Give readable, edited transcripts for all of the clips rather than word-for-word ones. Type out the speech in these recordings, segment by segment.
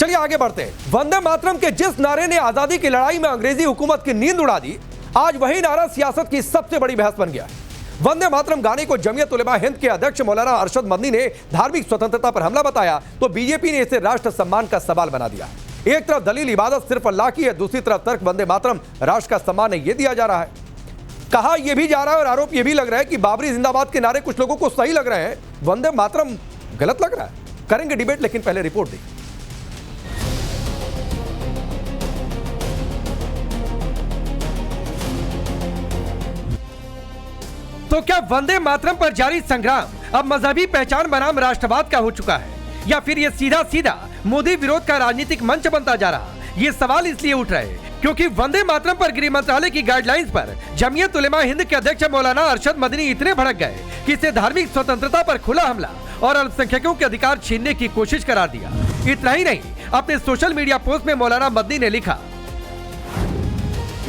चलिए आगे बढ़ते हैं। वंदे मातरम के जिस नारे ने आजादी की लड़ाई में अंग्रेजी हुकूमत की नींद उड़ा दी, आज वही नारा सियासत की सबसे बड़ी बहस बन गया है। वंदे मातरम गाने को जमीयत उलेमा हिंद के अध्यक्ष मौलाना अरशद मदनी ने धार्मिक स्वतंत्रता पर हमला बताया तो बीजेपी ने इसे राष्ट्र सम्मान का सवाल बना दिया। एक तरफ दलील इबादत सिर्फ अल्लाह की है, दूसरी तरफ तर्क वंदे मातरम राष्ट्र का सम्मान है, यह दिया जा रहा है। कहा यह भी जा रहा है और आरोप यह भी लग रहा है कि बाबरी जिंदाबाद के नारे कुछ लोगों को सही लग रहे हैं, वंदे मातरम गलत लग रहा है। करेंगे डिबेट, लेकिन पहले रिपोर्ट देखिए। तो क्या वंदे मातरम पर जारी संग्राम अब मजहबी पहचान बनाम राष्ट्रवाद का हो चुका है, या फिर ये सीधा सीधा मोदी विरोध का राजनीतिक मंच बनता जा रहा? ये सवाल इसलिए उठ रहे हैं क्योंकि वंदे मातरम पर गृह मंत्रालय की गाइडलाइंस पर जमीयत उलेमा हिंद के अध्यक्ष मौलाना अरशद मदनी इतने भड़क गए कि इसे धार्मिक स्वतंत्रता पर खुला हमला और अल्पसंख्यकों के अधिकार छीनने की कोशिश करार दिया। इतना ही नहीं, अपने सोशल मीडिया पोस्ट में मौलाना मदनी ने लिखा,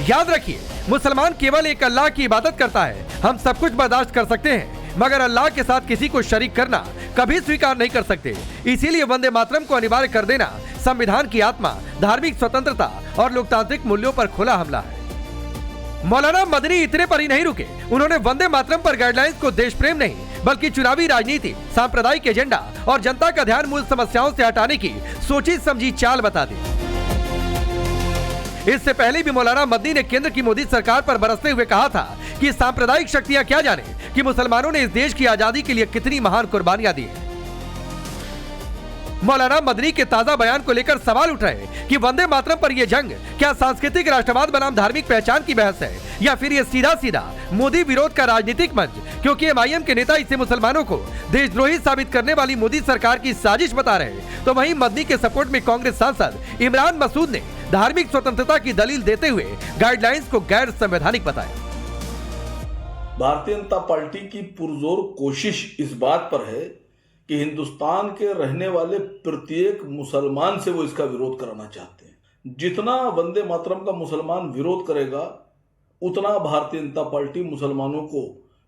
याद रखिए मुसलमान केवल एक अल्लाह की इबादत करता है। हम सब कुछ बर्दाश्त कर सकते हैं मगर अल्लाह के साथ किसी को शरीक करना कभी स्वीकार नहीं कर सकते। इसीलिए वंदे मातरम को अनिवार्य कर देना संविधान की आत्मा, धार्मिक स्वतंत्रता और लोकतांत्रिक मूल्यों पर खुला हमला है। मौलाना मदनी इतने पर ही नहीं रुके, उन्होंने वंदे मातरम पर गाइडलाइंस को देश प्रेम नहीं बल्कि चुनावी राजनीति, सांप्रदायिक एजेंडा और जनता का ध्यान मूल समस्याओं से हटाने की सोची समझी चाल बता दी। इससे पहले भी मौलाना मदनी ने केंद्र की मोदी सरकार पर बरसते हुए कहा था कि सांप्रदायिक शक्तियां क्या जाने कि मुसलमानों ने इस देश की आजादी के लिए कितनी महान कुर्बानियां दी हैं। मौलाना मदनी के ताजा बयान को लेकर सवाल उठ रहे हैं कि वंदे मातरम पर यह जंग क्या सांस्कृतिक राष्ट्रवाद बनाम धार्मिक पहचान की बहस है, या फिर यह सीधा सीधा मोदी विरोध का राजनीतिक मंच, क्योंकि एमआईएम के नेता इसे मुसलमानों को देशद्रोही साबित करने वाली मोदी सरकार की साजिश बता रहे हैं। तो वहीं मदनी के सपोर्ट में कांग्रेस सांसद इमरान मसूद ने धार्मिक स्वतंत्रता की दलील देते हुए गाइडलाइंस को गैर संवैधानिक बताया। भारतीय जनता पार्टी की पुरजोर कोशिश इस बात पर है कि हिंदुस्तान के रहने वाले प्रत्येक मुसलमान से वो इसका विरोध कराना चाहते हैं। जितना वंदे मातरम का मुसलमान विरोध करेगा उतना भारतीय जनता पार्टी मुसलमानों को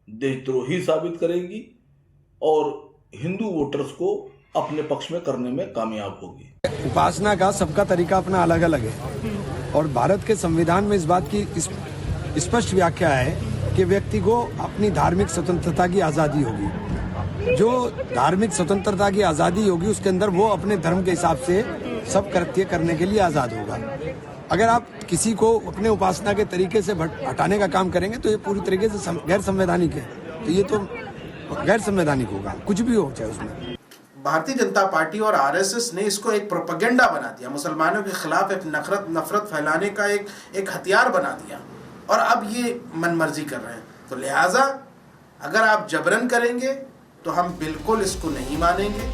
देशद्रोही साबित करेगी और हिंदू वोटर्स को अपने पक्ष में करने में कामयाब होगी। उपासना का सबका तरीका अपना अलग अलग है और भारत के संविधान में इस बात की स्पष्ट व्याख्या है कि व्यक्ति को अपनी धार्मिक स्वतंत्रता की आज़ादी होगी। जो धार्मिक स्वतंत्रता की आज़ादी होगी उसके अंदर वो अपने धर्म के हिसाब से सब कृत्य करने के लिए आज़ाद होगा। अगर आप किसी को अपने उपासना के तरीके से हटाने का काम करेंगे तो ये पूरी तरीके से गैर संवैधानिक है। तो ये तो गैर संवैधानिक होगा, कुछ भी हो चाहे उसमें। भारतीय जनता पार्टी और आरएसएस ने इसको एक प्रोपेगेंडा बना दिया, मुसलमानों के खिलाफ एक नफरत फैलाने का एक हथियार बना दिया और अब ये मनमर्जी कर रहे हैं। तो लिहाजा अगर आप जबरन करेंगे तो हम बिल्कुल इसको नहीं मानेंगे।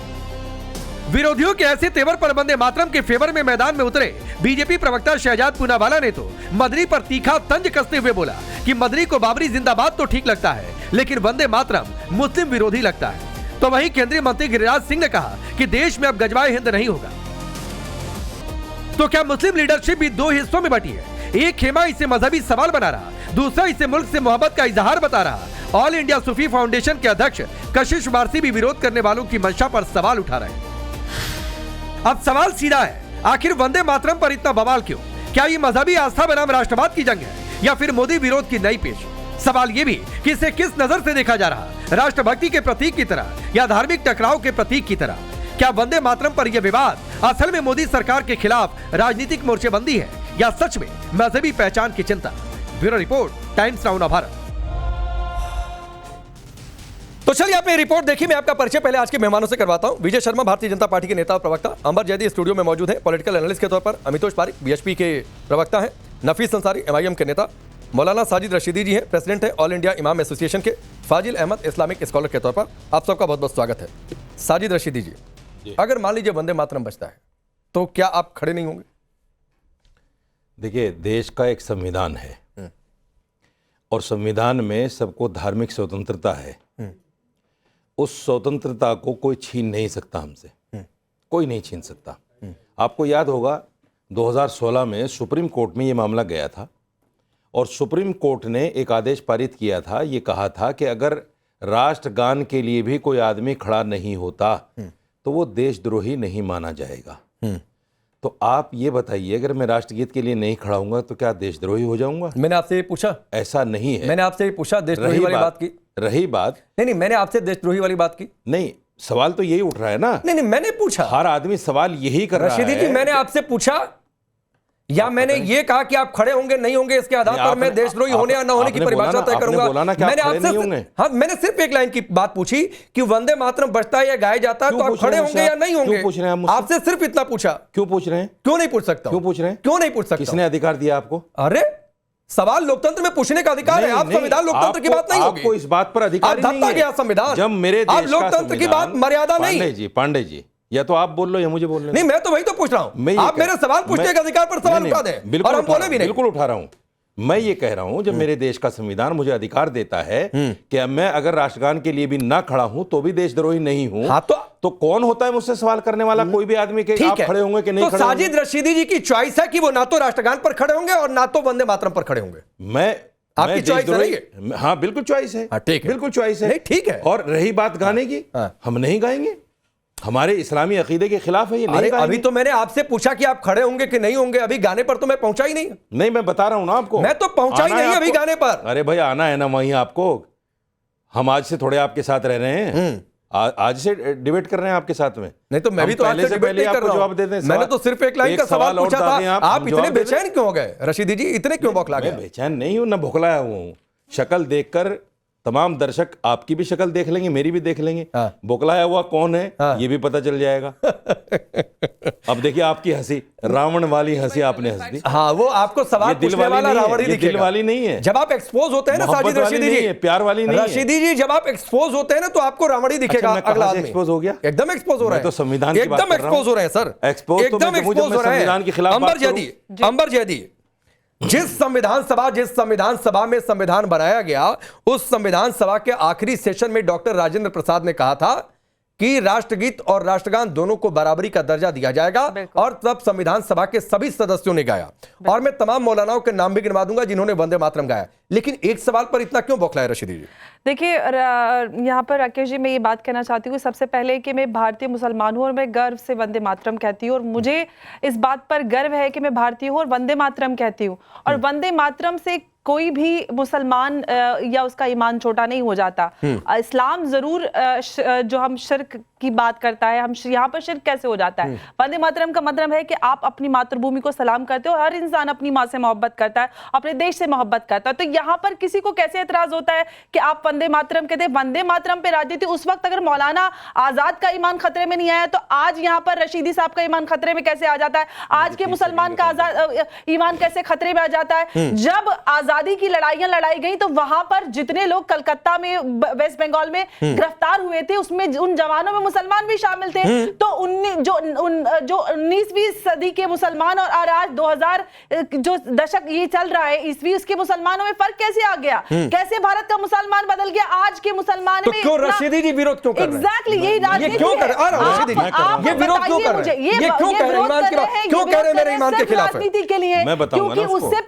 विरोधियों के ऐसे तेवर पर वंदे मातरम के फेवर में मैदान में उतरे बीजेपी प्रवक्ता शहजाद पूनावाला ने तो मदनी पर तीखा तंज कसते हुए बोला कि मदनी को बाबरी जिंदाबाद तो ठीक लगता है लेकिन वंदे मातरम मुस्लिम विरोधी लगता है। तो वहीं केंद्रीय मंत्री गिरिराज सिंह ने कहा कि देश में अब गजवाए हिंद नहीं होगा। तो क्या मुस्लिम लीडरशिप भी दो हिस्सों में बटी है? एक खेमा इसे मजहबी सवाल बना रहा, दूसरा इसे मुल्क से मोहब्बत का इजहार बता रहा। ऑल इंडिया सूफी फाउंडेशन के अध्यक्ष कशिश वारसी भी विरोध करने वालों की मंशा पर सवाल उठा रहे हैं। अब सवाल सीधा है, आखिर वंदे मातरम पर इतना बवाल क्यों? क्या ये मजहबी आस्था बनाम राष्ट्रवाद की जंग है या फिर मोदी विरोध की नई पेश? सवाल ये भी कि इसे किस नजर से देखा जा रहा, राष्ट्रभक्ति के प्रतीक की तरह या धार्मिक टकराव के प्रतीक की तरह? क्या वंदे मातरम पर यह विवाद असल में मोदी सरकार के खिलाफ राजनीतिक मोर्चेबंदी है या सच में मजहबी पहचान की चिंता? Bureau report, times now Bharat. तो चलिए आपने रिपोर्ट देखी। मैं आपका परिचय पहले आज के मेहमानों से करवाता हूं। विजय शर्मा भारतीय जनता पार्टी के नेता और प्रवक्ता, अंबर जैदी स्टूडियो में मौजूद है पॉलिटिकल एनालिस्ट के तौर पर, अमितोष पारिक बीएचपी के प्रवक्ता हैं, नफीस अंसारी एमआईएम के नेता, मौलाना साजिद रशीदी जी हैं, प्रेसिडेंट है ऑल इंडिया इमाम एसोसिएशन के, फाजिल अहमद इस्लामिक स्कॉलर के तौर पर। आप सबका बहुत बहुत स्वागत है। साजिद रशीदी जी, अगर मान लीजिए वंदे मातरम बचता है तो क्या आप खड़े नहीं होंगे? देखिए, देश का एक संविधान है और संविधान में सबको धार्मिक स्वतंत्रता है। उस स्वतंत्रता को कोई छीन नहीं सकता हमसे, कोई नहीं छीन सकता। आपको याद होगा 2016 में सुप्रीम कोर्ट में ये मामला गया था और सुप्रीम कोर्ट ने एक आदेश पारित किया था, ये कहा था कि अगर राष्ट्रगान के लिए भी कोई आदमी खड़ा नहीं होता तो वो देशद्रोही नहीं माना जाएगा। तो आप ये बताइए, अगर मैं राष्ट्रगीत के लिए नहीं खड़ा हूंगा तो क्या देशद्रोही हो जाऊंगा? मैंने आपसे ये पूछा? ऐसा नहीं है। मैंने आपसे ये पूछा देशद्रोही वाली बात की? रही बात, नहीं, मैंने आपसे देशद्रोही वाली बात की नहीं, सवाल तो यही उठ रहा है ना। नहीं, मैंने पूछा। हर आदमी सवाल यही कर रहा है। रशीदी जी, मैंने आपसे पूछा या मैंने ये कहा कि आप खड़े होंगे नहीं होंगे इसके आधार पर मैं देशद्रोही होने या ना होने की परिभाषा तय करूंगा? मैंने आपसे हाँ, मैंने सिर्फ एक लाइन की बात पूछी कि वंदे मातरम बजता है या गाया जाता है तो आप खड़े होंगे या नहीं होंगे? पूछ रहे हैं आपसे सिर्फ इतना पूछा। क्यों पूछ रहे हैं? क्यों नहीं पूछ सकता? क्यों पूछ रहे हैं? क्यों नहीं पूछ सकता? किसने अधिकार दिया आपको? अरे सवाल लोकतंत्र में पूछने का अधिकार है। आप संविधान लोकतंत्र की बात नहीं होगी। आपको इस बात पर अधिकार नहीं है। गया संविधान जब मेरे देश आप लोकतंत्र की बात मर्यादा नहीं। पांडे जी, या तो आप बोल लो या मुझे बोलने। नहीं, मैं तो वही तो पूछ रहा हूं। आप मेरे सवाल पूछने के अधिकार पर सवाल उठा दें और हम बोले भी नहीं। बिल्कुल उठा रहा हूं। मैं ये कह रहा हूं, जब मेरे देश का संविधान मुझे अधिकार देता है कि मैं अगर राष्ट्रगान के लिए भी ना खड़ा हूं तो भी देशद्रोही नहीं हूं। हाँ, तो कौन होता है मुझसे सवाल करने वाला? कोई भी आदमी के आप खड़े होंगे कि नहीं? तो साजिद रशीदी जी की चॉइस है कि वो ना तो राष्ट्रगान पर खड़े होंगे और ना तो वंदे मातरम पर खड़े होंगे। आपकी चॉइस है? हाँ, बिल्कुल चॉइस है। ठीक है, बिल्कुल चॉइस है। ठीक है। और रही बात गाने की, हम नहीं गाएंगे। हमारे इस्लामी अकीदे के खिलाफ है ये। नहीं गाएंगे। अभी तो मैंने आपसे पूछा कि आप खड़े होंगे कि नहीं होंगे। अभी गाने पर तो मैं पहुंचा ही नहीं। नहीं, मैं बता रहा हूं ना आपको। मैं तो पहुंचा ही नहीं अभी गाने पर। अरे भाई, आना है ना वहीं आपको। हम आज से थोड़े आपके साथ रह रहे हैं, आज से डिबेट कर रहे हैं आपके साथ में। नहीं तो मैं भी तो पहले से पहले आपको जवाब दे दें। मैंने तो सिर्फ एक लाइन का सवाल पूछा था। आप इतने बेचैन क्यों हो गए रशीदी जी? इतने क्यों बौखला गए? मैं बेचैन नहीं हूं, ना भुखलाया हुआ हूं। शक्ल देखकर तमाम दर्शक आपकी भी शक्ल देख लेंगे, मेरी भी देख लेंगे। बौखलाया हुआ कौन है ये भी पता चल जाएगा। अब देखिए आपकी हंसी, रावण वाली हंसी आपने हंस दी। हाँ, वो आपको सवाल पूछने वाला रावण ही दिखेगा। दिल वाली नहीं है। जब आप एक्सपोज होते हैं ना साजिद रशीदी जी, प्यार वाली नहीं है। रशीदी जी, जब आप एक्सपोज होते हैं ना तो आपको रावण ही दिखेगा। अगला आदमी एक्सपोज हो गया, एकदम एक्सपोज हो रहा है। तो संविधान की बात कर रहा हूं। एकदम एक्सपोज हो रहे हैं सर, एकदम एक्सपोज हो रहे हैं। अंबर जैदी, जिस संविधान सभा में संविधान बनाया गया, उस संविधान सभा के आखिरी सेशन में डॉक्टर राजेंद्र प्रसाद ने कहा था कि राष्ट्रगीत और राष्ट्रगान दोनों को बराबरी का दर्जा दिया जाएगा। और तब संविधान सभा के सभी सदस्यों ने गाया। और मैं तमाम मौलानाओं के नाम भी गिनवा दूंगा जिन्होंने वंदे मातरम गाया। लेकिन एक सवाल पर इतना क्यों बौखलाए रशीदी जी? देखिए, यहाँ पर राकेश जी, मैं ये बात कहना चाहती हूँ सबसे पहले कि मैं भारतीय मुसलमान हूँ और मैं गर्व से वंदे मातरम कहती हूँ। और मुझे इस बात पर गर्व है कि मैं भारतीय हूँ और वंदे मातरम कहती हूँ। और वंदे मातरम से कोई भी मुसलमान या उसका ईमान छोटा नहीं हो जाता। इस्लाम जरूर जो हम शिर्क की बात करता है, हम यहाँ पर शिर्क कैसे हो जाता है? वंदे मातरम का मतलब है कि आप अपनी मातृभूमि को सलाम करते हो। हर इंसान अपनी माँ से मोहब्बत करता है, अपने देश से मोहब्बत करता है। तो यहाँ पर किसी को कैसे एतराज होता है कि आप वंदे मातरम कहते हैं? वंदे मातरम पे राजनीति उस वक्त अगर मौलाना आजाद का ईमान खतरे में नहीं आया तो आज यहाँ पर रशीदी साहब का ईमान खतरे में कैसे आ जाता है? आज के मुसलमान का ईमान कैसे खतरे में आ जाता है? जब आजादी की लड़ाइयां लड़ाई गई तो वहां पर जितने लोग कलकत्ता में, वेस्ट बंगाल में गिरफ्तार हुए थे, उसमें उन जवानों में मुसलमान भी शामिल थे। तो जो 19वीं सदी के मुसलमान और आज 2000 जो दशक ये चल रहा है ईस्वी, उसके मुसलमानों में फर्क कैसे आ गया? कैसे भारत का मुसलमान बदल गया? आज के मुसलमान में क्यों रशीदी जी विरोध क्यों कर रहे हैं? एग्जैक्टली यही राजनीति क्यों कर रहे हैं? रशीदी जी, ये विरोध क्यों कर रहे हैं? ये क्यों कह रहे हैं ईमान के खिलाफ? क्यों कह रहे हैं मेरे ईमान के खिलाफ है? राजनीति के लिए, क्योंकि उससे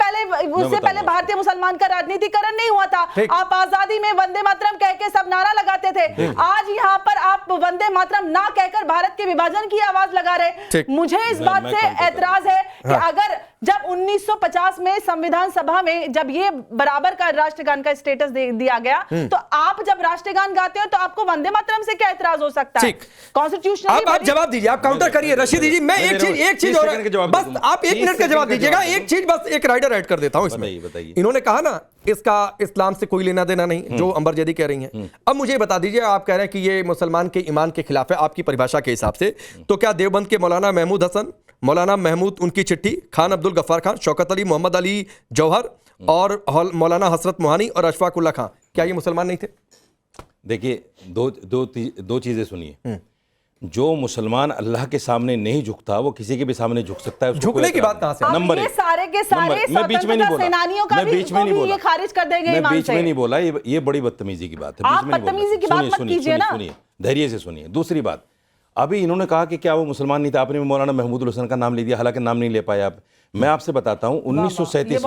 पहले भारतीय मुसलमान का राजनीतिकरण नहीं हुआ था। आप आजादी में वंदे मातरम कह के सब नारा लगाते थे। आज यहाँ पर आप वंदे मातरम ना कहकर भारत के विभाजन की आवाज लगा रहे। मुझे इस बात से एतराज है कि अगर जब 1950 में संविधान सभा में जब ये बराबर का राष्ट्रगान का स्टेटस दिया गया, तो आप जब राष्ट्रगान गाते हो तो आपको वंदे मातरम से क्या एतराज हो सकता है? कॉन्स्टिट्यूशनल आप जवाब दीजिए, आप काउंटर करिए रशीदी जी। मैं एक चीज और बस आप 1 मिनट का जवाब दीजिएगा। एक चीज बस, एक राइडर ऐड कर देता हूं इसमें। इन्होंने कहा ना इसका इस्लाम से कोई लेना देना नहीं, जो अंबर जैदी कह रही हैं। अब मुझे बता दीजिए, आप कह रहे हैं कि ये मुसलमान के ईमान के खिलाफ है आपकी परिभाषा के हिसाब से, तो क्या देवबंद के मौलाना महमूद हसन, मौलाना महमूद उनकी चिट्ठी, खान अब्दुल गफ्फार खान, शौकत अली, मोहम्मद अली जौहर और मौलाना हसरत मोहानी और अशफाकुल्ला खान, क्या ये मुसलमान नहीं थे? देखिए, दो चीजें सुनिए। जो मुसलमान अल्लाह के सामने नहीं झुकता वो किसी के भी सामने झुक सकता है। झुकने की बात कहां से? नंबर ये सारे के सारे स्वतंत्रता सेनानियों का भी ये खारिज कर देंगे ईमान से। मैं बीच में नहीं बोला, ये बड़ी बदतमीजी की बात है। आप बदतमीजी की बात मत कीजिए ना। सुनिए, धैर्य से सुनिए। दूसरी बात, अभी इन्होंने कहा कि क्या वो मुसलमान नहीं था, आपने मौलाना महमूद हसन का नाम ले दिया, हालांकि नाम नहीं ले पाए आप। मैं आपसे बताता हूं 1937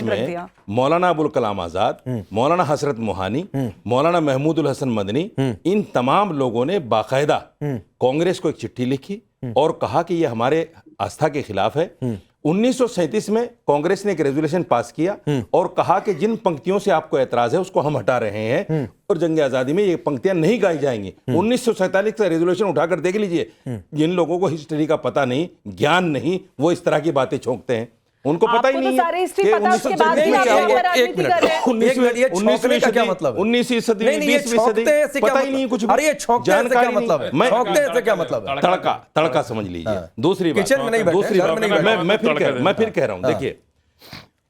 में मौलाना अबुल कलाम आजाद, मौलाना हसरत मोहानी, मौलाना महमूद हसन मदनी, इन तमाम लोगों ने बाकायदा कांग्रेस को एक चिट्ठी लिखी और कहा कि ये हमारे आस्था के खिलाफ है। 1937 में कांग्रेस ने एक रेजोल्यूशन पास किया और कहा कि जिन पंक्तियों से आपको ऐतराज है उसको हम हटा रहे हैं और जंग आजादी में ये पंक्तियां नहीं गाई जाएंगी। 1947 का रेजोल्यूशन उठाकर देख लीजिए। जिन लोगों को हिस्ट्री का पता नहीं, ज्ञान नहीं, वो इस तरह की बातें छोंकते हैं। उनको पता ही नहीं है कि 19वीं सदी, मतलब 19वीं सदी, 20वीं सदी पता ही नहीं कुछ। अरे ये जानकारी क्या मतलब है? छौंकते हैं क्या मतलब है? तड़का समझ लीजिए। दूसरी बात, मैं फिर कह रहा हूं, देखिए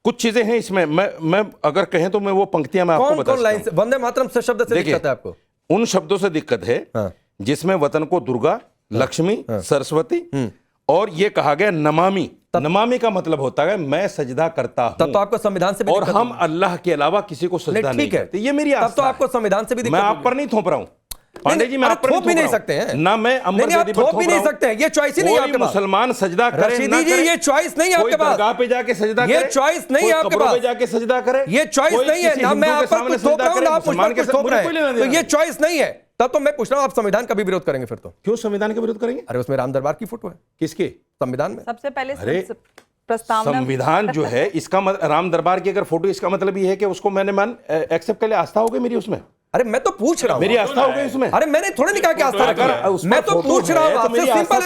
कुछ चीजें हैं इसमें, मैं अगर कहें तो मैं वो पंक्तियां मैं आपको बता सकता हूं। वंदे मातरम से शब्द से दिक्कत है आपको? उन शब्दों से दिक्कत है जिसमें वतन को दुर्गा, लक्ष्मी, सरस्वती और ये कहा गया नमामि। नमामि का मतलब होता है मैं सजदा करता हूं। तब तो आपको संविधान से भी और हम अल्लाह के अलावा किसी को सजदा नहीं करते। ये मेरी आस्था है। तब तो आपको संविधान से भी मैं आप पर नहीं थोप रहा हूं पांडे जी, मैं आप पर थोप भी नहीं सकते हैं ना, मैं अंबर वेदी पर थोप भी नहीं सकते हैं। ये चॉइस ही नहीं है आपके पास। मुसलमान सजदा करे रशीदी जी, ये चॉइस नहीं है आपके पास। दरगाह पे जाके सजदा करे, ये चॉइस नहीं है आपके पास। जाके सजदा करे, ये चॉइस नहीं है। ना मैं आप पर कुछ थोप रहा हूं ना आप मुझ पर कुछ थोप रहे हैं, तो ये चॉइस नहीं है। तब तो मैं पूछ रहा हूं, आप संविधान का भी विरोध करेंगे फिर? तो क्यों संविधान का विरोध करेंगे? अरे उसमें राम दरबार की फोटो है। किसके संविधान में? सबसे पहले अरे प्रस्तावना संविधान जो है इसका राम दरबार की अगर फोटो, इसका मतलब ये है कि उसको मैंने एक्सेप्ट कर लिया, आस्था हो गई मेरी उसमें। अरे मैं तो पूछ रहा हूं, मेरी आस्था हो गई उसमें। अरे मैंने थोड़ी नहीं कहा कि आस्था रखी है। मैं तो पूछ रहा हूं आपसे सिंपल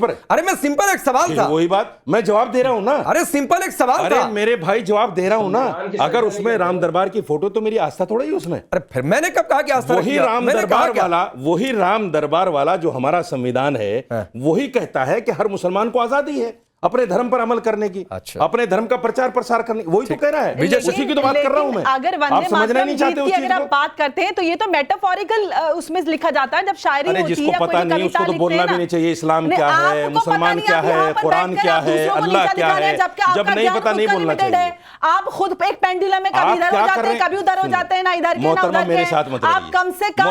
एक, अरे मैं सिंपल एक सवाल था। वही बात मैं जवाब दे रहा हूं ना। अरे सिंपल एक सवाल था। अरे मेरे भाई जवाब दे रहा हूं ना। अगर उसमें राम दरबार की फोटो तो मेरी आस्था थोड़ा ही उसमें। अरे फिर मैंने कब कहा कि आस्था? वही राम दरबार वाला जो हमारा संविधान है वही कहता है कि हर मुसलमान को आजादी है अपने धर्म पर अमल करने की, अपने धर्म का प्रचार प्रसार करने की। वही तो कह रहा है, उसी की तो बात कर रहा हूं मैं। अगर आप समझना नहीं चाहते उस चीज अगर आप बात करते हैं तो ये तो मेटाफोरिकल उसमें लिखा जाता है जब शायरी होती है। जिसको पता नहीं उसको तो बोलना भी नहीं चाहिए इस्लाम क्या है, मुसलमान क्या है, कुरान क्या है, अल्लाह क्या है। जब नहीं पता नहीं बोलना चाहिए। आप खुद एक पेंडुलम में कभी इधर हो जाते हैं, कभी उधर हो जाते हैं, ना इधर के ना उधर मेरे साथ मत रहिए। आप कम से कम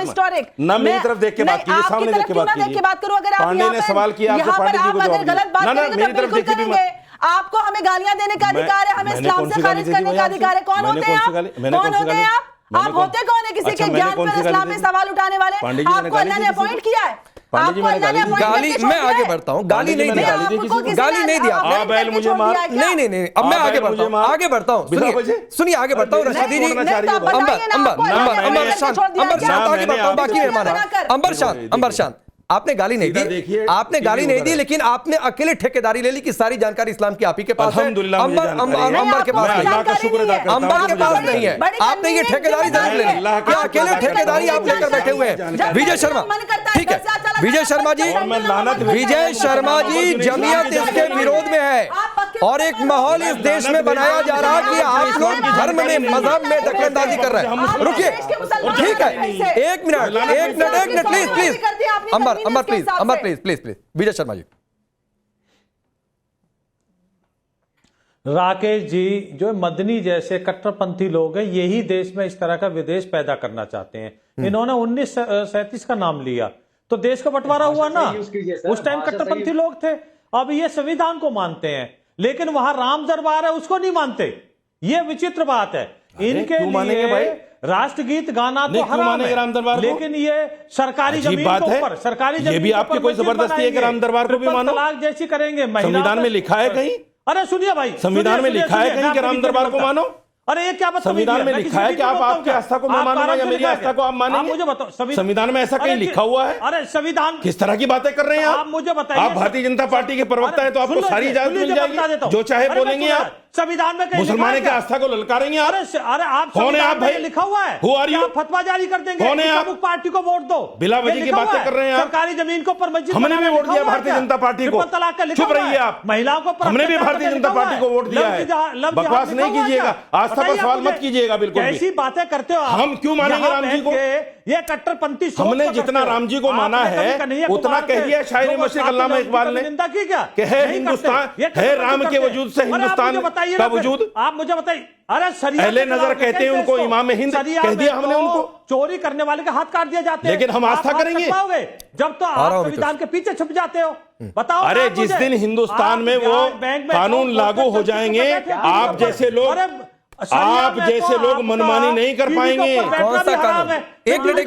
हिस्टोरिक ना मेरी तरफ देख के बात कीजिए, सामने देख के बात कीजिए। अगर पांडे ने सवाल किया, आपसे पांडे जी को जवाब दिया। ना ना मेरी तरफ करेंगे। आपको हमें गालियां देने का अधिकार है, हमें इस्लाम से खारिज करने का अधिकार है। कौन होते हैं आप? कौन होते हैं आप? आप होते कौन है किसी के ज्ञान पर इस्लाम में सवाल उठाने वाले? आपको अल्लाह ने अपॉइंट किया है। गाली, मैं आगे बढ़ता हूं। गाली नहीं दिया, गाली नहीं दिया। मुझे मार नहीं, अब मैं आगे बढ़ता हूं, आगे बढ़ता हूं। सुनिए आगे बढ़ता हूं। रशीदी जी, अंबर शांत आगे बढ़ता हूं। बाकी मेहमान अंबर शांत। आपने गाली नहीं दी, आपने गाली नहीं दी, लेकिन आपने अकेले ठेकेदारी ले ली कि सारी जानकारी इस्लाम की आप ही के पास है। अंबर के पास नहीं है, अंबर के पास नहीं है। आपने ये ठेकेदारी जरूर ले ली, क्या अकेले ठेकेदारी आप लेकर बैठे हुए हैं? विजय शर्मा, ठीक है, विजय शर्मा जी जमीयत इसके विरोध में है और एक माहौल इस देश में बनाया जा रहा है कि आप लोग धर्म में, मजहब में दखलंदाजी कर रहे हैं। रुकिए, ठीक है, एक minute please Ambar please Vijay Sharma ji. Rakesh ji, जो मदनी जैसे कट्टरपंथी लोग हैं यही देश में इस तरह का विदेश पैदा करना चाहते हैं। इन्होंने 1937 का नाम लिया तो देश का बंटवारा हुआ ना। उस टाइम कट्टरपंथी लोग थे, अब ये संविधान को मानते हैं लेकिन वहां राम दरबार है उसको नहीं मानते। ये विचित्र बात है। इनके लिए भाई राष्ट्रगीत गाना तो हराम है, लेकिन ये सरकारी जमीन के ऊपर, सरकारी जमीन, ये भी आपकी कोई जबरदस्ती है कि राम दरबार को भी मानो? तलाक जैसी करेंगे। संविधान में लिखा है कहीं? अरे सुनिए भाई, संविधान में लिखा है कहीं कि राम दरबार को मानो? अरे ये क्या बताओ? संविधान में लिखा है कि आप आपकी आस्था को मैं मानूंगा या मेरी आस्था को आप मानेंगे? मुझे बताओ, संविधान में ऐसा कहीं लिखा हुआ है? अरे संविधान किस तरह की बातें कर रहे हैं आप? मुझे बताइए। आप भारतीय जनता पार्टी के प्रवक्ता है तो आपको सारी इजाजत मिल जाएगी, जो चाहे बोलेंगे आप। संविधान में मुसलमानों की आस्था को ललकारेंगे आप? अरे आप कौन है आप भाई? लिखा हुआ है, Who are you? आप फतवा जारी कर देंगे, कौन है आप? पार्टी को वोट दो, बिला वजह की बातें कर रहे हैं आप। सरकारी जमीन को पर मस्जिद, हमने भी वोट दिया भारतीय जनता पार्टी को। चुप रहिए आप। महिलाओं को, हमने भी भारतीय जनता पार्टी को वोट दिया है। बकवास नहीं कीजिएगा, आस्था पर सवाल मत कीजिएगा बिल्कुल। ऐसी बातें करते हो हम क्यों मानेंगे राम जी को? ये कट्टरपंथी हमने जितना राम जी को माना है उतना कह दिया शायर मशरिक अल्लामा इकबाल ने कि है हिंदुस्तान, है राम के वजूद से हिंदुस्तान का वजूद। आप मुझे बताइए। अरे अहले नजर कहते हैं उनको, इमाम हिंद कह दिया हमने उनको। चोरी करने वाले का हाथ काट दिया जाते हैं, लेकिन हम आस्था करेंगे जब तो आप संविधान के पीछे छुप जाते हो। बताओ। अरे जिस दिन हिंदुस्तान में वो कानून लागू हो जाएंगे, आप जैसे लोग आप जैसे लोग मनमानी नहीं कर पाएंगे। कौन सा कानून? एक मिनट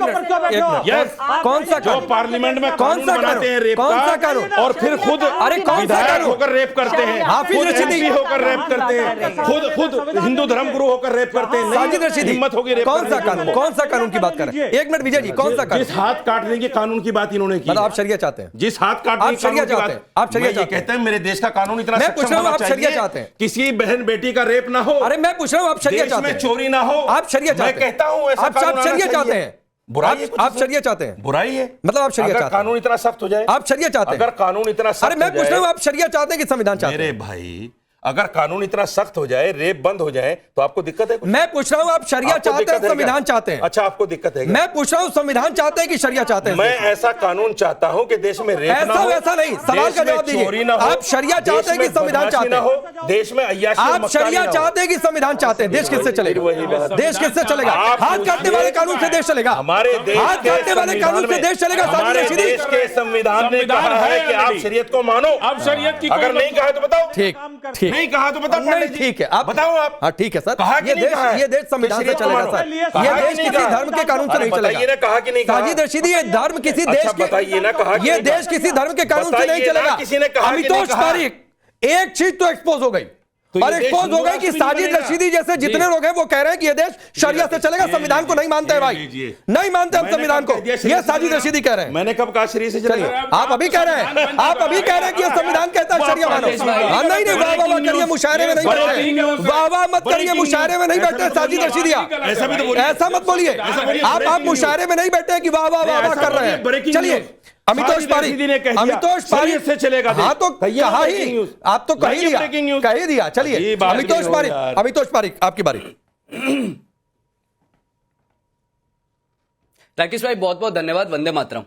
यस, कौन सा जो पार्लियामेंट में कानून बनाते हैं रेप कौन सा का, कानून? और फिर खुद अरे कौन सा विधायक कानून? होकर रेप करते हैं, हाफिज खुद रशीदी MP होकर रेप करते हैं, खुद हिंदू धर्मगुरु होकर रेप करते हैं। साजिद रशीदी हिम्मत होगी रेप कौन सा करने की? कानून? कौन सा कानून की बात कर रहे हैं? एक मिनट विजय जी, कौन सा कानून? जिस हाथ काटने के कानून की बात इन्होंने की, मतलब आप शरिया चाहते हैं? जिस हाथ काटने आप के कानून शरिया की चाहते हैं? बात, आप शरिया मैं ये चाहते हैं? कहता है मेरे देश का कानून इतना मैं सक्षम पूछ रहा हूं, होना आप शरिया चाहिए, चाहते हैं? किसी बहन बेटी का रेप ना हो। अरे मैं पूछ रहा हूं, आप शरिया देश चाहते में हैं? चोरी ना हो। आप शरिया चाहते हैं? मैं कहता हूं ऐसा आप कानून आना शरिया चाहते चाहिए। हैं? बुराई है? आप शरिया चाहते हैं? बुराई है? मतलब आप शरिया अगर चाहते हैं? कानून इतना सख्त हो जाए, आप शरिया चाहते हैं? अगर कानून इतना सख्त अरे मैं हो पूछ रहा हूं, जाए, आप शरिया चाहते हैं कि संविधान चाहते मेरे हैं? भाई अगर कानून इतना सख्त हो जाए, रेप बंद हो जाए, तो आपको दिक्कत है कुछ? मैं पूछ रहा हूं, आप शरिया आपको चाहते हैं, दिक्कत है संविधान क्या? चाहते हैं? अच्छा, आपको दिक्कत है क्या? मैं पूछ रहा हूं, संविधान चाहते हैं कि शरिया चाहते हैं? मैं ऐसा कानून चाहता हूं कि देश में रेप ना ऐसा हो, वैसा नहीं, सवाल देश का में जवाब दीजिए। चोरी ना हो, आप शरिया चाहते हैं कि देश में संविधान बदमाशी चाहते ना हैं? हो, देश में अय्याशी और आप मक्कारी शरिया ना हो। चाहते हैं कि संविधान चाहते हैं? देश किससे चलेगा? वही बात। देश किससे चलेगा? आप हाथ काटने वाले कानून से देश चलेगा? हमारे देश हाथ के काटने वाले संविधान कानून से में- देश चलेगा? साजिद हमारे रशीदी? देश के संविधान ने कहा है कि आप शरीयत को मानो। अब शरीयत की अगर नहीं कहा तो बताओ। ठीक, ठीक, नहीं कहा तो बताओ। नहीं, ठीक है, आप बताओ। आप हाँ ठीक है सर, कहा कि ये नहीं देश कहा है? ये देश संविधान से शरीयत को चलेगा मानो। सर। कहा ये कि देश नहीं किसी कहा? धर्म के कानून से अरे नहीं बताइए चलेगा। ना, कहा कि नहीं कहा? साजिद रशीदी, ये धर्म किसी देश अच्छा, बताइए ना, कहा कि ये नहीं कहा? देश किसी धर्म के कानून से नहीं बताइए ना, चलेगा। किसी ने कहा कि नहीं अमितोष कहा? पारीक, एक चीज तो एक्सपोज हो गई, तो ये और देश एक्सपोज हो गई कि हिंदू राष्ट्र भी साजिद नहीं रशीदी जैसे जितने लोग हैं वो कह रहे हैं कि ये देश शरिया से चलेगा, संविधान को नहीं मानते हैं भाई, नहीं मानते हम संविधान को। ये साजिद रशीदी कह रहे हैं। मैंने कब कहा शरीय से चलिए, चलेगा? आप अभी कह रहे हैं, आप अभी कह रहे हैं कि ये संविधान कहता है शरिया मानो। हाँ, नहीं नहीं, वाह वाह वाह करिए, मुशायरे में नहीं बैठे, वाह वाह मत करिए, मुशायरे में नहीं बैठे साजिद रशीदिया, ऐसा भी तो बोलिए। ऐसा मत बोलिए। आप मुशायरे में नहीं बैठे कि वाह वाह वाह वाह कर रहे हैं। चलिए, अमितोष पारीक ने कह दिया, अमितोष पारीक शरीयत से चलेगा देश। हाँ तो कहिए कहा breaking ही, news। आप तो कह ही कहिए दिया, breaking news। कह ही दिया। चलिए, ये बात अमितोष नहीं हो पारीक, यार। अमितोष पारीक आपकी बारी। राकेश भाई बहुत बहुत धन्यवाद। वंदे मातरम।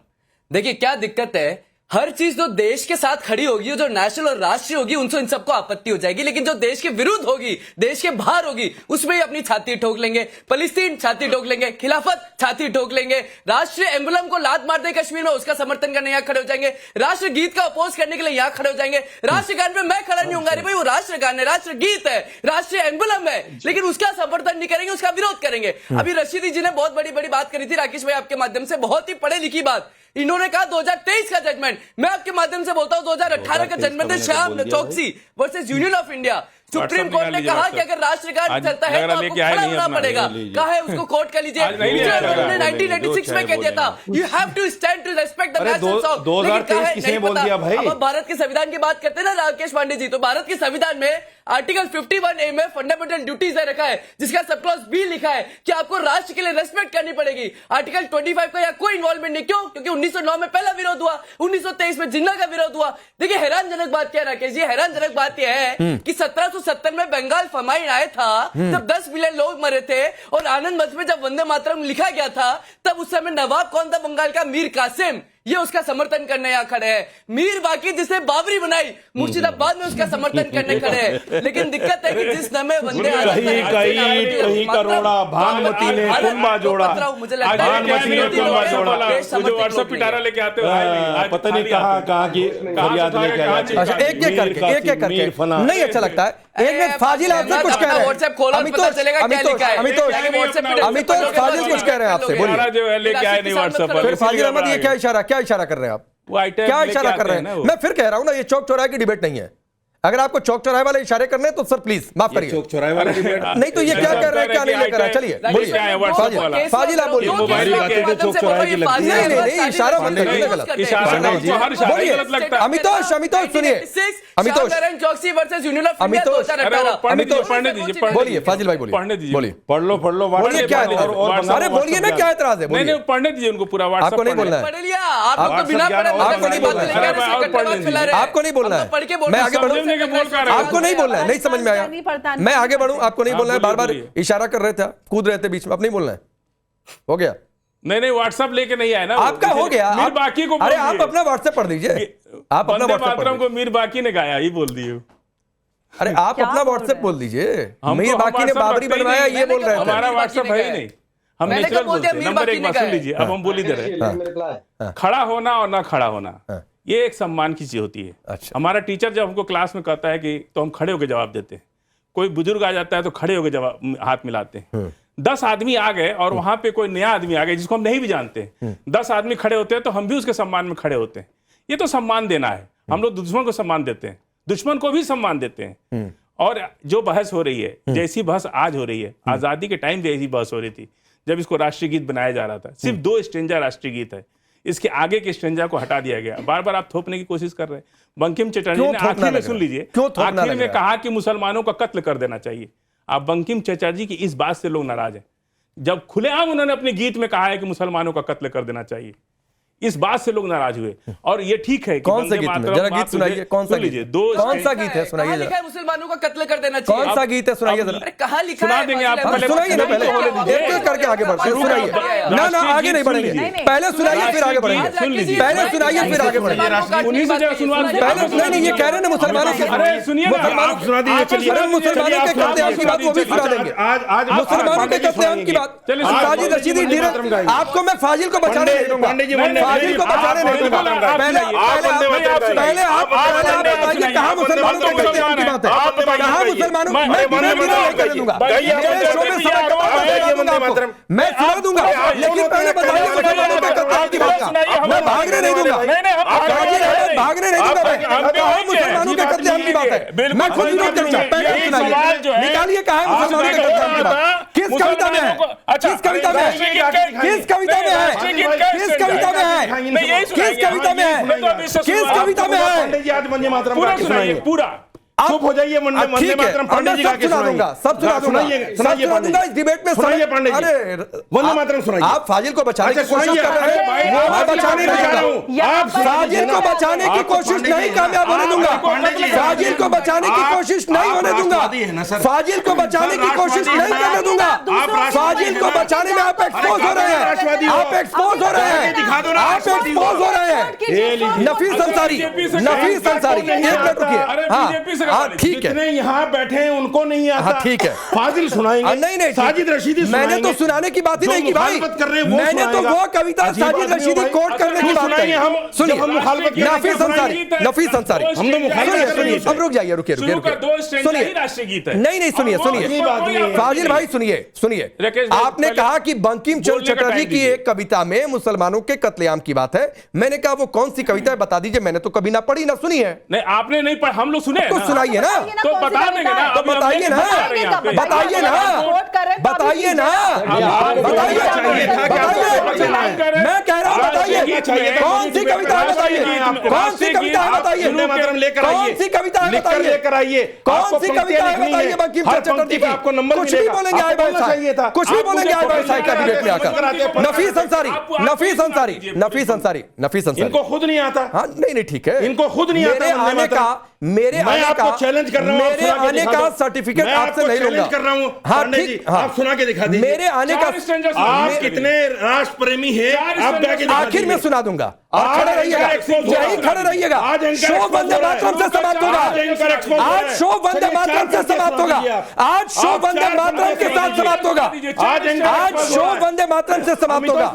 देखिए क्या दिक्कत है, हर चीज जो देश के साथ खड़ी होगी, जो नेशनल और राष्ट्रीय होगी, उनसे इन सबको आपत्ति हो जाएगी, लेकिन जो देश के विरुद्ध होगी, देश के बाहर होगी, उसमें ही अपनी छाती ठोक लेंगे। फलस्तीन छाती ठोक लेंगे, खिलाफत छाती ठोक लेंगे, राष्ट्रीय एम्बलम को लात मार दे कश्मीर में, उसका समर्थन करने यहाँ खड़े हो जाएंगे, राष्ट्र गीत का अपोज करने के लिए यहाँ खड़े हो जाएंगे। राष्ट्रगान पे मैं खड़ा नहीं हूँ, अरे भाई वो राष्ट्रगान है, राष्ट्र गीत है, राष्ट्रीय एम्बलम है, लेकिन उसका समर्थन नहीं करेंगे, उसका विरोध करेंगे। अभी रशीदी जी ने बहुत बड़ी बड़ी बात करी थी राकेश भाई आपके माध्यम से, बहुत ही पढ़े लिखी बात। इन्होंने कहा 2023 का जजमेंट, मैं आपके माध्यम से बोलता हूं 2018 का जजमेंट है श्याम चौकसी versus union of India. Supreme court ने कहा कि अगर राष्ट्रगान चलता है तो आपको खड़ा होना पड़ेगा। कहा है उसको कोर्ट कर लीजिए। 1986 में कह दिया था you have to stand to respect the national song. 2023 किसने बोल दिया भाई? अब भारत के संविधान की बात करते हैं ना राकेश पांडे जी, तो भारत के संविधान में आर्टिकल 51A में फंडामेंटल ड्यूटीज है रखा है, जिसका सब क्लॉज बी लिखा है कि आपको राष्ट्र के लिए रेस्पेक्ट करनी पड़ेगी। आर्टिकल 25 का यहाँ कोई इन्वॉल्वमेंट नहीं। क्यों? क्योंकि 1909 में पहला विरोध हुआ, 1923 में जिन्ना का विरोध हुआ। देखिए हैरानजनक बात क्या है राकेश जी, हैरानजनक बात यह है कि 1770 में बंगाल फमाइन आया था, जब 10 मिलियन लोग मरे थे, और आनंद मठ में जब वंदे मातरम लिखा गया था, तब उस समय नवाब कौन था बंगाल का? मीर कासिम। ये उसका समर्थन करने यहाँ खड़े हैं। मीर बाकी जिसे बाबरी बनाई, मुर्शिदाबाद में उसका समर्थन करने खड़े हैं। लेकिन दिक्कत है कि जिस समय वंदे कहीं करोड़ा भानुमती ने कुंभा जोड़ा, मुझे लगता है व्हाट्सएप पिटारा लेके आते हो, पता नहीं कहाँ की फरियाद लेके आया। अच्छा, एक एक करके नहीं अच्छा लगता है। एक मिनट, फाजिल आपसे कुछ कह रहे हैं। व्हाट्सएप खोलो, पता चलेगा क्या लिखा है। अमितोष फाजिल कुछ कह रहे हैं आपसे, बोलिए। जो है लेके आए नहीं व्हाट्सएप पर। फिर फाजिल अहमद ये क्या इशारा कर रहे हैं आप? क्या इशारा कर रहे हैं? मैं फिर कह रहा हूं ना, ये चौक चौराहे की डिबेट नहीं है। अगर आपको चौक चौराहे वाले इशारे करने हैं तो सर प्लीज माफ करिए। चौक चौराहे वाले नहीं तो ये क्या कर रहे हैं, क्या नहीं कर रहे हैं? चलिए बोलिए, फाजिल आप बोलिए। नहीं इशारा बंद करिए, गलत बोलिए। अमितोष सुनिए, अमितोष बोलिए, फाजिल भाई बोलिए, पढ़ लो बोलिए क्या है? अरे बोलिए ना, क्या एतराज है? नहीं पढ़ने दीजिए उनको पूरा व्हाट्सएप। आपको नहीं बोलना है, पढ़ लिया आपको बिना पढ़े आपको नहीं बोलना है, आपको नहीं बोलना है। मैं आगे बढ़ूं, आपको नहीं बोलना है, नहीं समझ में आया, मैं आगे बढ़ूं, आपको नहीं बोलना है। बार बार इशारा कर रहे थे, कूद रहे थे बीच में, अब नहीं बोलना है। हो गया? नहीं व्हाट्सएप लेके नहीं आया ना आपका, हो गया। मीर बाकी को, अरे आप अपना व्हाट्सएप पढ़ दीजिए, आप अपना व्हाट्सएप मातरम को मीर बाकी ने गाया ही बोल दिए। अरे आप अपना व्हाट्सएप बोल दीजिए। मीर बाकी ने बाबरी बनवाया ये बोल रहे थे। हमारा व्हाट्सएप है ही नहीं, हम नेचुरल बोलते हैं। नंबर एक बात सुन लीजिए, अब हम बोल ही दे रहे हैं। खड़ा होना और ना खड़ा होना, ये एक सम्मान की चीज होती है। अच्छा। हमारा टीचर जब हमको क्लास में कहता है कि तो हम खड़े होकर जवाब देते हैं, कोई बुजुर्ग आ जाता है तो खड़े होकर जवाब हाथ मिलाते हैं। 10 आदमी आ गए और वहां पे कोई नया आदमी आ गया जिसको हम नहीं भी जानते, 10 आदमी खड़े होते हैं तो हम भी उसके सम्मान में खड़े होते हैं। ये तो सम्मान देना है। हम लोग दुश्मन को सम्मान देते हैं, दुश्मन को भी सम्मान देते हैं। और जो बहस हो रही है, जैसी बहस आज हो रही है, आजादी के टाइम पे ऐसी बहस हो रही थी जब इसको राष्ट्रीय गीत बनाया जा रहा था। सिर्फ 2 स्टेंजा राष्ट्रीय गीत है, इसके आगे के स्टेंजा को हटा दिया गया। बार बार आप थोपने की कोशिश कर रहे हैं। बंकिम चटर्जी ने आखिर में, सुन लीजिए, आखिर में कहा कि मुसलमानों का कत्ल कर देना चाहिए। आप बंकिम चटर्जी की इस बात से लोग नाराज हैं। जब खुलेआम उन्होंने अपने गीत में कहा है कि मुसलमानों का कत्ल कर देना चाहिए, इस बात से लोग नाराज हुए। और ये ठीक है कि कौन सा गीत में जरा गीत सुनाइए, कौन सा गीत, कौन सा गीत है सुनाइए जरा। मुसलमानों का कत्ल कर देना चाहिए, कौन सा गीत है सुनाइए जरा। कहाँ लिखा सुना है? देंगे आप, सुनाइए ना, पहले एक एक करके आगे बढ़ते हैं। सुनाइए ना, ना आगे नहीं बढ़ेंगे, पहले सुनाइए फिर आगे बढ़ेंगे। पहले सुनाइए फिर आगे बढ़ेंगे। उन्हीं से जरा सुनवा दीजिए। पहले नहीं, ये कह रहे हैं मुसलमानों के, अरे सुनिए ना, आप सुना दीजिए। चलिए मुसलमानों के कत्लेआम की बात वो भी सुना देंगे। मुसलमानों के कत्लेआम की बात, साजिद रशीदी धीरे, आपको मैं फाजिल को बचाने नहीं दूंगा, फाजिल को बचाने नहीं दूंगा। पहले आप बताइए कहाँ मुसलमानों के कत्लेआम की बात है, कहाँ मुसलमानों, मैं कर दूंगा, मैं सुना दूंगा, लेकिन पहले बताइए मुसलमानों के कत्लेआम की बात का। मैं भागने नहीं दूंगा, भागने नहीं दूंगा। मैं कहाँ मुसलमानों के कत्लेआम की बात है, मैं खुद विरोध करूंगा। पहले सुनाइए, निकालिए कहाँ मुसलमानों के कत्लेआम की बात, किस कविता में है, किस कविता में है, किस कविता में है, किस कविता में है, किस कविता में है, किस कविता में है, पूरा सुनाइए, पूरा। चुप हो जाइए, वंदे मातरम पंडित जी का सुना दूंगा, सब सुना दूंगा, सुना दूंगा इस डिबेट में। सुनाइए पंडित जी, अरे वंदे मातरम सुनाइए। आप फाजिल को बचाने की कोशिश कर रहे हैं, मैं बचाने नहीं दूंगा। आप फाजिल को बचाने की कोशिश नहीं कामयाब होने दूंगा, फाजिल को बचाने की कोशिश नहीं होने दूंगा, फाजिल को बचाने की कोशिश नहीं करने दूंगा। फाजिल को बचाने में आप एक्सपोज हो रहे हैं, आप एक्सपोज हो रहे हैं, आप एक्सपोज हो रहे हैं। नफीस अंसारी, नफीस अंसारी, एक मिनट रुकिए। हाँ ठीक है, यहाँ बैठे हैं उनको नहीं आता। हाँ ठीक है, फाजिल सुनाएंगे। नहीं नहीं, साजिद रशीदी मैंने तो सुनाने की बात ही नहीं की भाई, मैंने तो वो कविता साजिद रशीदी कोट करने की बात कही। सुनिए, नफीस अंसारी, नफीस अंसारी, हम तो मुखालिफ, सुनिए, अब रुक जाइए, रुकिए रुकिए, सुनिए, नहीं नहीं, सुनिए सुनिए, फाजिल भाई सुनिए सुनिए, आपने कहा कि बंकिम चंद्र चटर्जी की एक कविता में मुसलमानों के कत्लेआम की बात है। मैंने कहा वो कौन सी कविता है बता दीजिए, मैंने तो कभी ना पढ़ी ना सुनी है। नहीं, आपने नहीं पढ़ा, हम लोग सुने, तो सुनाइए ना, तो बता देंगे ना, तो बताइए ना, बताइए ना, बताइए ना, बताइए, मैं कह रहा हूं बताइए कौन सी कविता है, बताइए कौन सी कविता है, बताइए कौन सी कविता है, बताइए कौन सी कविता है, बताइए बंकिम चंद्र चटर्जी की। आपको नंबर कुछ भी बोलेंगे आए भाई साहब, कुछ भी बोलेंगे आए भाई साहब का डिबेट में आकर। नफीस अंसारी, नफीस अंसारी, नफीस अंसारी, नफीस अंसारी, इनको खुद नहीं आता। हाँ नहीं नहीं ठीक है, इनको खुद नहीं आता। आने का, मेरे आने का चैलेंज कर रहा हूं, मेरे आने का सर्टिफिकेट आपसे नहीं लूंगा। कर रहा हूं, हाँ ठीक, आप सुना के दिखा दीजिए। मेरे आने का, आप कितने राष्ट्र प्रेमी हैं, आप जाके आखिर में सुना दूंगा, और खड़े रहिएगा, यही खड़े रहिएगा। शो वंदे मातरम से समाप्त होगा, आज शो वंदे मातरम से समाप्त होगा, आज शो वंदे मातरम के साथ समाप्त होगा, आज शो वंदे मातरम से समाप्त होगा,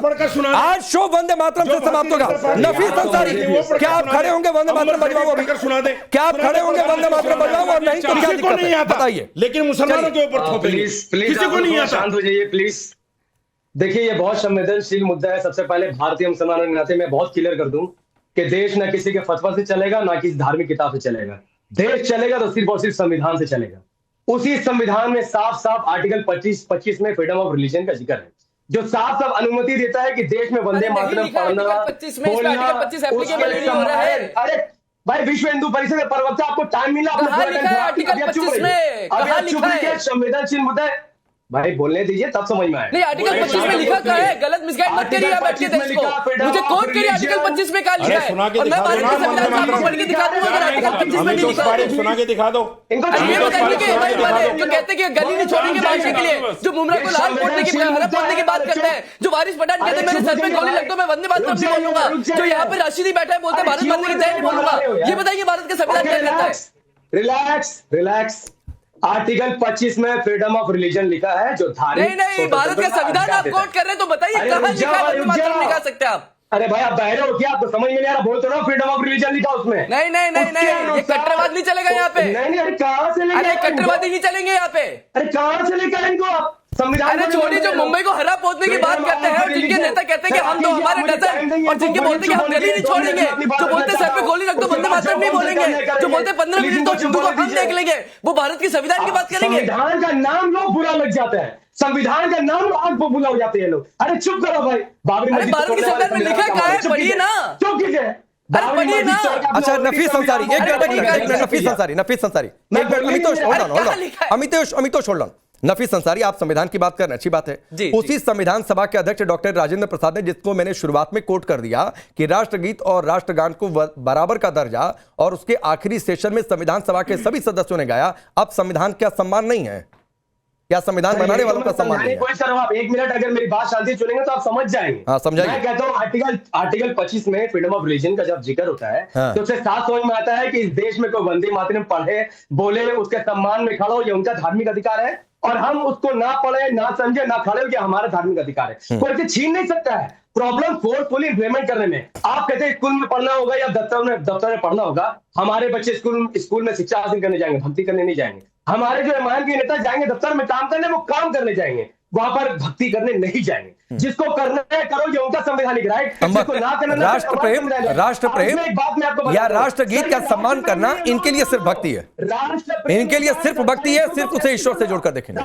आज शो वंदे मातरम से समाप्त होगा। नफीस अंसारी, क्या आप खड़े होंगे वंदे मातरम बजवाओ अभी? क्या आप खड़े होंगे वंदे मातरम बजवाओ? और नहीं तो क्या दिक्कत है बताइए। लेकिन मुसलमानों के ऊपर प्लीज किसी को नहीं आता। शांत हो जाइए प्लीज। देखिए ये बहुत संवेदनशील मुद्दा है। सबसे पहले भारतीय मुसलमानों के नाते मैं बहुत क्लियर कर दूं कि देश न किसी के फतवा से चलेगा, ना किसी धार्मिक किताब से चलेगा। देश चलेगा तो सिर्फ और सिर्फ संविधान से चलेगा। उसी संविधान में साफ साफ आर्टिकल 25 में फ्रीडम ऑफ रिलीजन का जिक्र है, जो साफ साफ अनुमति देता है कि देश में वंदे मातरम पढ़ना, बोलना। अरे भाई, विश्व हिंदू परिषद के प्रवक्ता, आपको टाइम मिला संवेदनशील मुद्दा है भाई, बोलने दीजिए तब समझ में आए। नहीं, आर्टिकल 25 में लिखा क्या है? गलत मिसगाइड मत करिए आप बैठ के देश को। मुझे कोट करिए आर्टिकल 25 में क्या लिखा है, और मैं भारत के संविधान आपको पढ़ के दिखा दूंगा अगर आर्टिकल 25 में लिखा है। सुना के दिखा दो। ये बताइए कि हमारे वाले जो कहते हैं कि गली नहीं छोड़ेंगे मारने के लिए, जो बुमराह को लाल पोतने की बात करते हैं, जो वारिस पठान कहते हैं मेरे सर पे गोली लग दो मैं वंदे मातरम नहीं बोलूंगा, जो यहाँ पे राशिदी बैठा है बोलते हैं भारत माता की जय नहीं बोलूंगा। ये बताइए भारत का संविधान क्या कहता है? रिलैक्स। आर्टिकल 25 में फ्रीडम ऑफ रिलीजन लिखा है, जो धार्मिक। नहीं, भारत का संविधान आप कोट कर रहे हैं तो बताइए कहां लिखा है वंदे मातरम नहीं गा सकते आप? अरे भाई आप बहरे हो क्या? आपको समझ में नहीं आ रहा? बोल तो रहा फ्रीडम ऑफ रिलीजन लिखा उसमें। नहीं नहीं नहीं नहीं, ये कट्टरवाद नहीं चलेगा यहाँ पे। नहीं नहीं, अरे कहाँ से लेके? अरे कट्टरवादी नहीं चलेंगे यहाँ पे। अरे कहाँ से लेकर इनको आप? संविधान अरे छोड़ी, जो मुंबई को हरा पोतने की बात करते हैं और जिनके नेता कहते हैं कि हम तो हमारे नजर, और जिनके बोलते हैं कि हम गली नहीं छोड़ेंगे, जो बोलते सर पे गोली रख दो वंदे मातरम नहीं बोलेंगे, जो बोलते 15 मिनट तो हिंदू को हम देख लेंगे, वो भारत के संविधान की बात करेंगे। संविधान का नाम लोग बुरा लग जाता है, संविधान का नाम आग को बुला हो जाते हैं लोग। अरे चुप करो भाई, बाबरी मस्जिद भारत के संविधान में लिखा क्या है? पढ़िए ना, चुप कीजिए। अरे पढ़िए ना। अच्छा नफीस अंसारी, एक minute, Nafees Ansari, Amitosh hold on. Nafees Ansari, आप संविधान की बात कर रहे हैं, अच्छी बात है। उसी संविधान सभा के अध्यक्ष डॉक्टर राजेंद्र प्रसाद ने, जिसको मैंने शुरुआत में कोट कर दिया कि राष्ट्रगीत और राष्ट्रगान को बराबर का दर्जा, और उसके आखिरी सेशन में संविधान सभा के सभी सदस्यों ने गाया। अब संविधान का सम्मान नहीं है या संविधान बनाने वालों का सम्मान नहीं है? आप 1 मिनट अगर मेरी बात शांति सुनेंगे तो आप समझ जाएंगे। हाँ समझाइए। मैं कहता हूँ आर्टिकल 25 में फ्रीडम ऑफ रिलीजन का जब जिक्र होता है तो उससे साफ समझ में आता है कि इस देश में कोई वंदे मातरम पढ़े, बोले, उसके सम्मान में खड़ा हो, ये उनका धार्मिक अधिकार है, और हम उसको ना पढ़े, ना समझे, ना खड़े हो, ये हमारा धार्मिक अधिकार है। कोई छीन नहीं सकता है। प्रॉब्लम फोर्सफुली इम्प्लीमेंट करने में। आप कहते हैं स्कूल में पढ़ना होगा या दफ्तर में पढ़ना होगा। हमारे बच्चे स्कूल में शिक्षा हासिल करने जाएंगे, भक्ति करने नहीं जाएंगे। हमारे जो एमआईएम के नेता जाएंगे दफ्तर में काम करने, वो काम करने जाएंगे, वहां पर भक्ति करने नहीं जाएंगे। जिसको करना है करो, ये उनका संवैधानिक राइट। जिसको ना करना, राष्ट्र प्रेम या राष्ट्रगीत का सम्मान करना इनके लिए सिर्फ भक्ति है, इनके लिए सिर्फ भक्ति है, सिर्फ उसे ईश्वर से जोड़कर देखेंगे।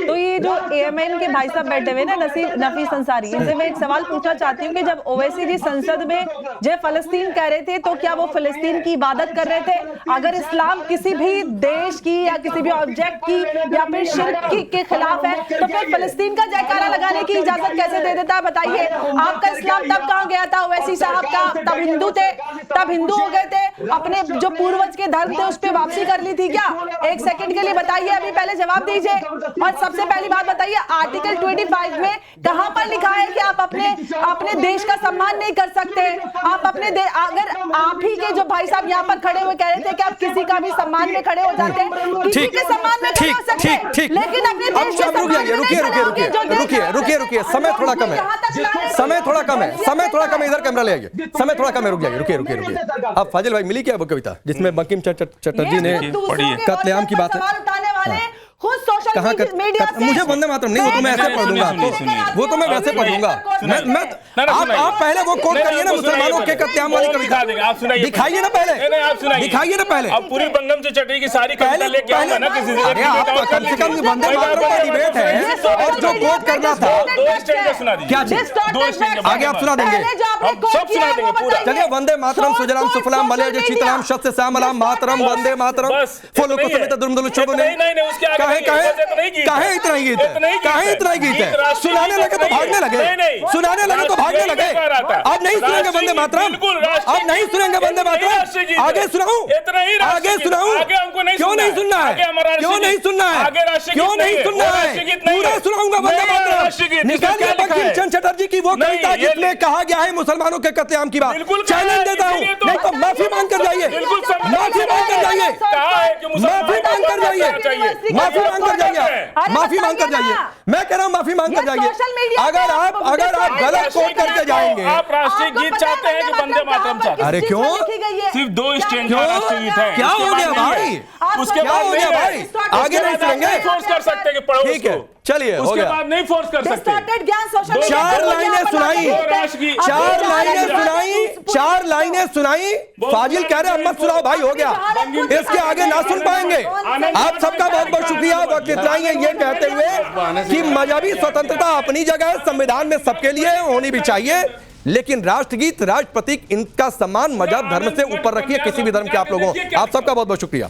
तो ये जो एएमएन के भाई साहब बैठे हुए ना, नफीस अंसारी, इनसे मैं एक सवाल पूछना चाहती हूँ कि जब ओवैसी जी संसद में जब फलस्तीन कह रहे थे, तो क्या वो फलस्तीन की इबादत कर रहे थे? अगर इस्लाम किसी भी देश की या किसी भी ऑब्जेक्ट की या फिर शिर्क के खिलाफ है, तो फिर फलस्तीन का जयकारा लगाने की इजाजत कैसे दे देता है? बताइए, आपका इस्लाम तब कहां गया था? ओवैसी साहब का तब हिंदू थे, तब हिंदू हो गए थे, अपने जो पूर्वज के धर्म थे उस पर वापसी कर ली थी क्या? एक सेकंड के लिए बताइए, अभी पहले जवाब दीजिए। और सबसे पहली बात बताइए, आर्टिकल 25 में कहां पर लिखा है कि आप अपने देश का सम्मान नहीं कर सकते? आप अपने अगर आप ही के जो भाई साहब यहाँ पर खड़े हुए कह रहे थे कि आप किसी का भी सम्मान में खड़े हो जाते हैं, किसी के सम्मान में खड़े हो सकते हैं, लेकिन अपने देश के सम्मान में नहीं खड़े होंगे। रुकिए, समय थोड़ा कम है, समय थोड़ा कम है, इधर कैमरा ले आइए, समय थोड़ा कम है, रुक जाइए। अब फाजिल भाई मिली क्या वो कविता जिसमें बंकिम चटर्जी ने कत्लेआम की बात है? खुद सोशल मीडिया से मुझे वंदे मातरम नहीं, वो तो मैं ऐसे पढ़ दूंगा, वो तो मैं वैसे पढ़ दूंगा। आप पहले वो कोट करिए ना, मुसलमानों के कत्लेआम वाली कविता दिखाइए ना पहले, दिखाइए ना पहले। अब पूरी बंगम से चटनी की सारी कविता लेके आऊंगा ना किसी से। कम से कम वंदे मातरम का डिबेट है और जो कोट करना था, 2 स्टेज का सुना दीजिए। क्या चीज आगे आप सुना देंगे? हम सब सुना देंगे पूरा। चलिए, वंदे मातरम सुजलाम सुफलाम मलयज शीतलाम शस्य श्यामलाम मातरम वंदे मातरम फूलों को समेत दुर्मदुल शोभने। काहे इतना गीत है? सुनाने लगे तो भागने लगे, अब नहीं सुनेंगे वंदे मातरम, अब नहीं सुनेंगे वंदे मातरम। आगे सुनाऊं? क्यों नहीं सुनना है? पूरा सुनाऊंगा वंदे मातरम। निकालिए बंकिम चंद्र चटर्जी की वो कविता जिसमें कहा गया है मुसलमानों के कत्लेआम की बात। चैलेंज देता हूं, नहीं तो माफी मांग कर जाइए, माफी मांग कर जाइए। मैं कह रहा हूं माफी मांग कर जाइए। अगर आप गलत कोट करके जाएंगे। आप राष्ट्रीय गीत चाहते हैं कि वंदे मातरम चाहते हैं? अरे क्यों? सिर्फ 2 स्टेज का राष्ट्रीय गीत है। क्या हो गया भाई? उसके बाद नहीं भाई, आगे नहीं सुनेंगे, फोर्स कर सकते हैं कि पढ़ो। ठीक है, चलिए हो गया। उसके बाद नहीं फोर्स कर सकते। 4 लाइनें सुनाई, फाजिल कह रहे हैं मत सुनाओ भाई, हो गया, इसके आगे ना सुन पाएंगे। आप सबका बहुत बहुत शुक्रिया। वक्त इतना ही है, ये कहते हुए कि मजहबी स्वतंत्रता अपनी जगह है, संविधान में सबके लिए होनी भी चाहिए, लेकिन राष्ट्रगीत, राष्ट्र प्रतीक, इनका सम्मान मजहब धर्म से ऊपर रखिए, किसी भी धर्म के आप लोगों। आप सबका बहुत बहुत शुक्रिया।